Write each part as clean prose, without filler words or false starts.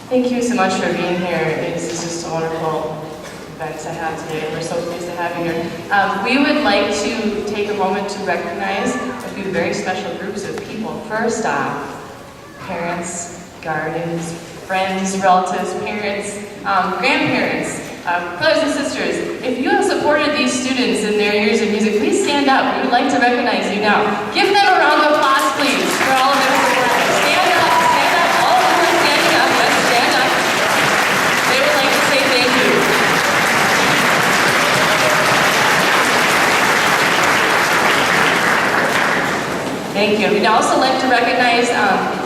Thank you so much for being here. This is just a wonderful event to have today, and we're so pleased to have you here. We would like to take a moment to recognize a few very special groups of people. First off, parents, guardians, friends, relatives, parents, grandparents, brothers and sisters. If you have supported these students in their years of music, please stand up. We would like to recognize you now. Give them a round of applause, please, for all of their support. Stand up, stand up. All of them are standing up. Let's stand up. They would like to say thank you. Thank you. We'd also like to recognize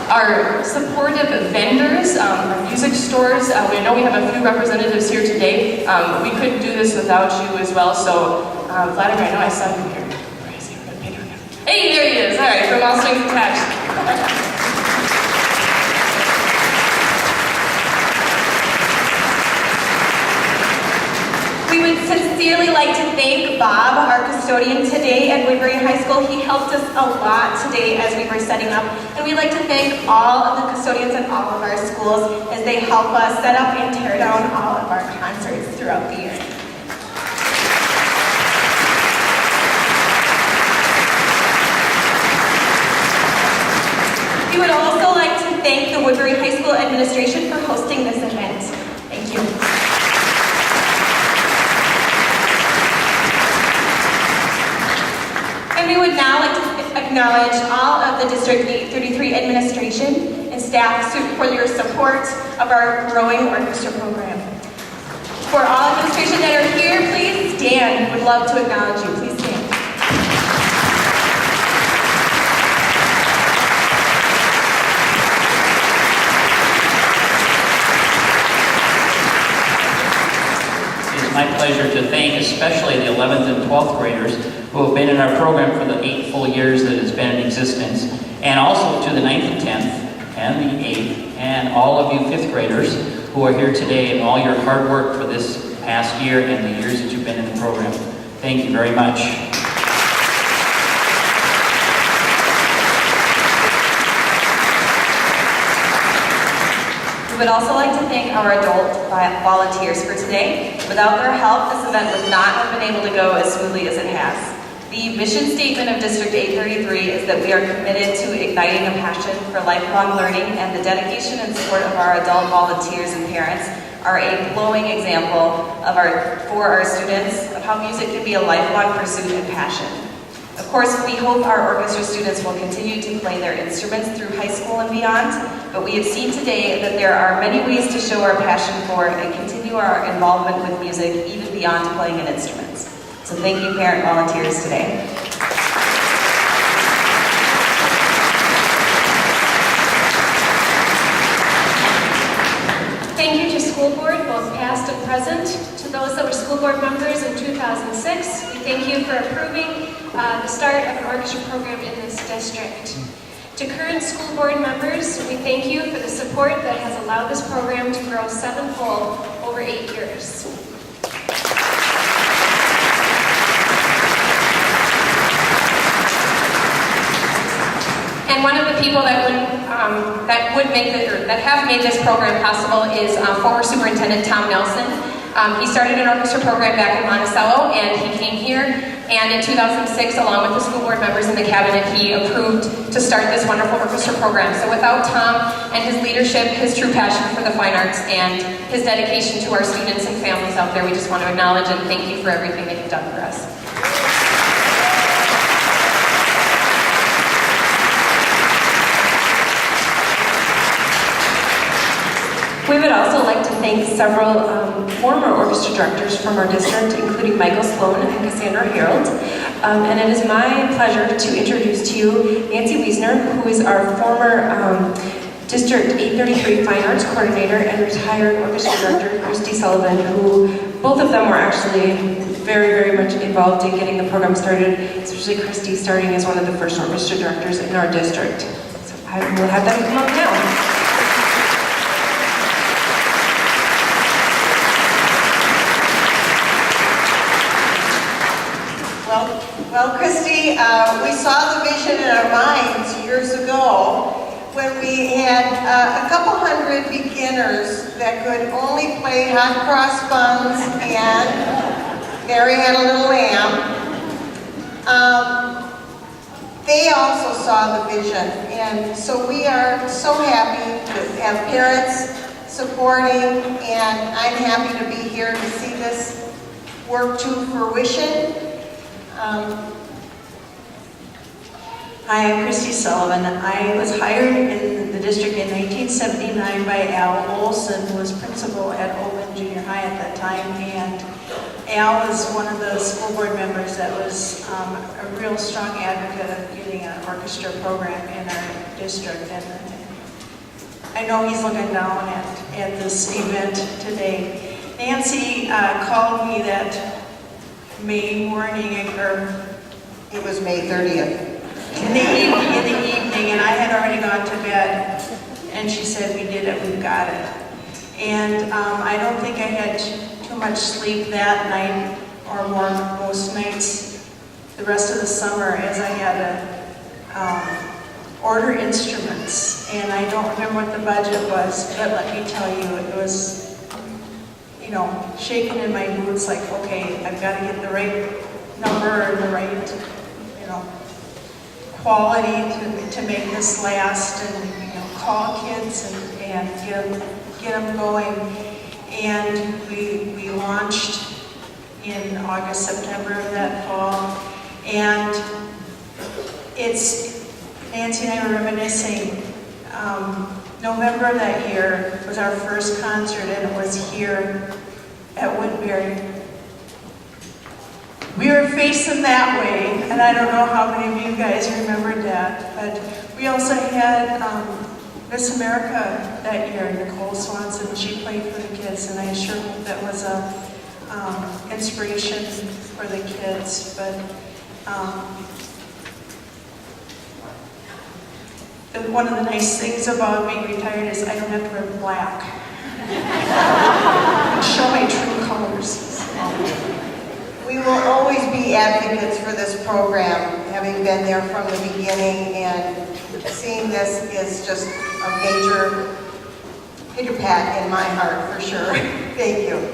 our supportive vendors, our music stores. We know we have a few representatives here today. We couldn't do this without you as well, so Vladimir, I know I saw you here. Where is he? We're gonna pay him. Hey, there he is. All right, from All Strings Attached. We would sincerely like to thank Bob, our custodian today at Woodbury High School. He helped us a lot today as we were setting up. And we'd like to thank all of the custodians at all of our schools as they help us set up and tear down all of our concerts throughout the year. We would also like to thank the Woodbury High School administration for hosting this event. Thank you. And we would now like to acknowledge all of the District 833 administration and staff for your support of our growing orchestra program. For all administration that are here, please stand. We would love to acknowledge you. Please stand. It is my pleasure to thank especially the 11th and 12th graders who have been in our program for the 8 full years that it's been in existence, and also to the 9th and 10th, and the 8th, and all of you 5th graders who are here today, and all your hard work for this past year and the years that you've been in the program. Thank you very much. We would also like to thank our adult volunteers for today. Without their help, this event would not have been able to go as smoothly as it has. The mission statement of District 833 is that we are committed to igniting a passion for lifelong learning, and the dedication and support of our adult volunteers and parents are a glowing example for our students of how music can be a lifelong pursuit and passion. Of course, we hope our orchestra students will continue to play their instruments through high school and beyond, but we have seen today that there are many ways to show our passion for and continue our involvement with music even beyond playing an instrument. So thank you, parent volunteers, today. Thank you to school board, both past and present. To those that were school board members in 2006, we thank you for approving the start of an orchestra program in this district. To current school board members, we thank you for the support that has allowed this program to grow 7-fold over 8 years. And one of the people that have made this program possible is former Superintendent Tom Nelson. He started an orchestra program back in Monticello, and he came here, and in 2006, along with the school board members in the cabinet, he approved to start this wonderful orchestra program. So without Tom and his leadership, his true passion for the fine arts, and his dedication to our students and families out there, we just want to acknowledge and thank you for everything that you've done for us. We would also like to thank several former orchestra directors from our district, including Michael Sloan and Cassandra Harold. And it is my pleasure to introduce to you Nancy Wiesner, who is our former District 833 Fine Arts Coordinator, and retired orchestra director, Christy Sullivan, who both of them were actually very, very much involved in getting the program started, especially Christy starting as one of the first orchestra directors in our district. So I will have them come up now. Well, Christy, we saw the vision in our minds years ago when we had a couple hundred beginners that could only play hot cross buns and Mary Had a Little Lamb. They also saw the vision, and so we are so happy to have parents supporting, and I'm happy to be here to see this work to fruition. Hi, I'm Christy Sullivan. I was hired in the district in 1979 by Al Olson, who was principal at Oakland Junior High at that time, and Al was one of the school board members that was a real strong advocate of getting an orchestra program in our district. And I know he's looking down at this event today. Nancy called me that May morning, or It was May 30th. in the evening, and I had already gone to bed, and she said, "We did it, we've got it." And I don't think I had too much sleep that night, or more most nights the rest of the summer, as I had to order instruments. And I don't remember what the budget was, but let me tell you, it was, you know, shaking in my boots, like, okay, I've got to get the right number and the right, you know, quality to make this last, and you know, call kids and get them going. And we launched in August, September of that fall, and it's, Nancy and I were reminiscing, November of that year was our first concert, and it was here at Woodbury. We were facing that way, and I don't know how many of you guys remembered that, but we also had Miss America that year, Nicole Swanson. She played for the kids, and I sure hope that was a inspiration for the kids. But one of the nice things about being retired is I don't have to wear black. I can show my true colors. We will always be advocates for this program, having been there from the beginning, and seeing this is just a major pitter-pat in my heart, for sure. Thank you.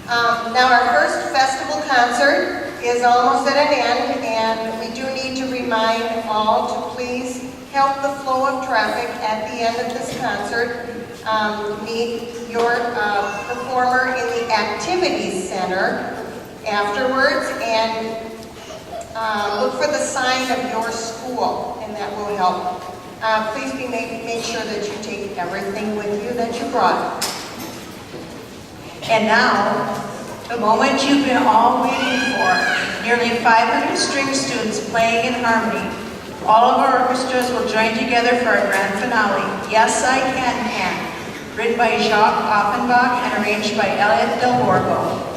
Now, our first festival concert is almost at an end, and we do need to remind all to please help the flow of traffic at the end of this concert. Meet your performer in the Activities Center afterwards, and look for the sign of your school, and that will help. Please make sure that you take everything with you that you brought. And now, the moment you've been all waiting for. Nearly 500 string students playing in harmony. All of our orchestras will join together for our grand finale, Yes I Can, written by Jacques Offenbach and arranged by Elliot Del Borgo.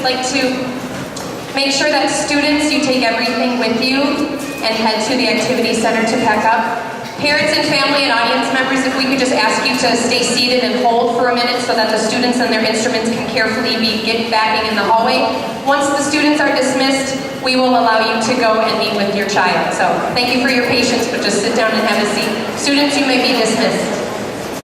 like to make sure that students, you take everything with you and head to the activity center to pack up. Parents and family and audience members, if we could just ask you to stay seated and hold for a minute so that the students and their instruments can carefully be backing in the hallway. Once the students are dismissed, we will allow you to go and meet with your child. So thank you for your patience, but just sit down and have a seat. Students, you may be dismissed.